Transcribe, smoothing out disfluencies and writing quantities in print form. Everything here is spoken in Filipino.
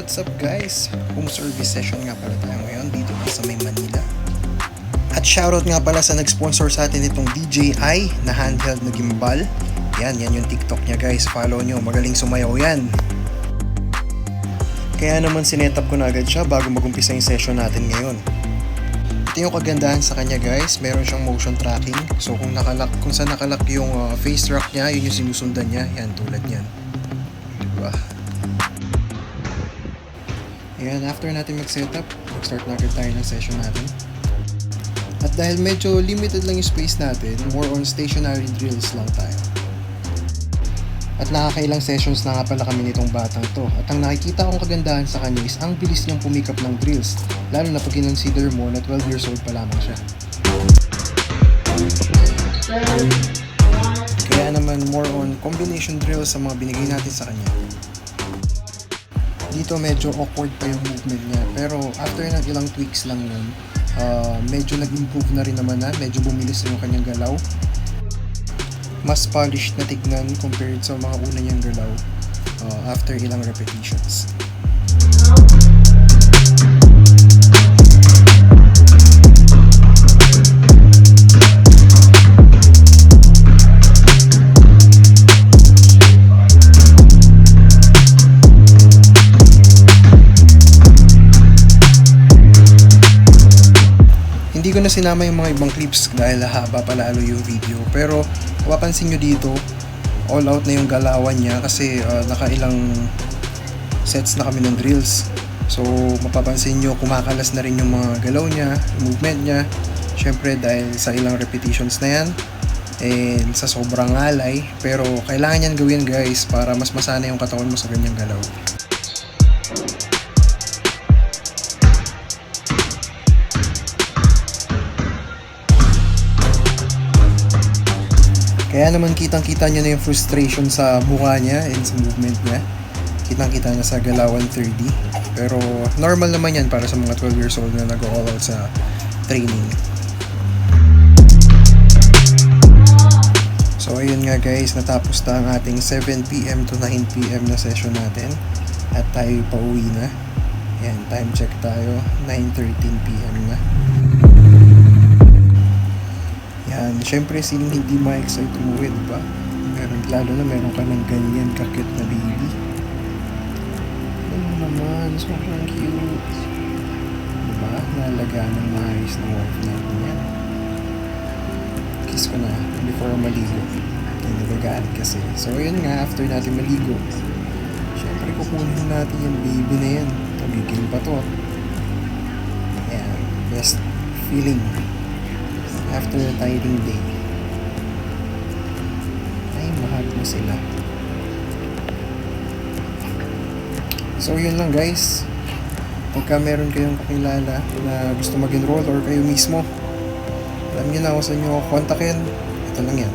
what's up guys? Home service session nga pala tayo ngayon dito pa sa may Manila. At shoutout nga pala sa nag-sponsor sa atin itong DJI na handheld na gimbal. Yan yung TikTok niya guys, follow nyo, magaling sumayaw yan. Kaya naman sinetap ko na agad siya bago mag-umpisa yung session natin ngayon. Ito yung kagandahan sa kanya guys, meron siyang motion tracking. So kung saan nakalak yung face track niya, yun yung sinusundan niya. Yan, tulad niyan. Diba? Ayan, after natin mag-setup, mag-start na agad tayo ng session natin. At dahil medyo limited lang yung space natin, more on stationary drills lang tayo. At nakakailang sessions na nga pala kami nitong batang to. At ang nakikita kong kagandahan sa kanya is ang bilis niyang pumikap ng drills. Lalo na pag kinonsider mo na 12 years old pa lamang siya. Kaya naman more on combination drills sa mga binigay natin sa kanya. Dito medyo awkward pa yung movement niya, pero after ng ilang tweaks lang yun, medyo nag-improve na rin naman na, medyo bumilis yung kanyang galaw. Mas polished na tignan compared sa mga una niyang galaw after ilang repetitions. Hindi ko na sinama yung mga ibang clips dahil haba palalo yung video, pero mapapansin nyo dito all out na yung galawan niya kasi nakailang sets na kami ng drills. So mapapansin nyo kumakalas na rin yung mga galaw niya, yung movement niya, syempre dahil sa ilang repetitions na yan and sa sobrang alay, pero kailangan yan gawin guys para mas masana yung katawan mo sa ganyang galaw. Kaya naman kitang-kita nyo na yung frustration sa mukha niya and sa movement niya. Kitang-kita na sa galawan 30. Pero normal naman yan para sa mga 12 years old na nag-all out sa training. So ayun nga guys, natapos na ang ating 7pm to 9pm na session natin. At tayo pauwi na. Yan, time check tayo. 9:13pm na. Yan, syempre sinong hindi ma-excite umuwi, diba? Lalo na meron ka ng ganyan kakit na baby. Ano naman, sobrang cute. Diba? Nalagaan ng maayos ng wife natin yan. Kiss ko na before maligo. Nalagaan kasi. So yun nga, after natin maligo, syempre kukunin natin yung baby na yan. Tumigil pa to. Yan, best feeling after a tiring day. Ay, mahal mo sila. So yun lang guys, pagka meron kayong kakilala na gusto mag-enroll or kayo mismo, alam nyo na kung saan nyo kontakin, ito lang yan.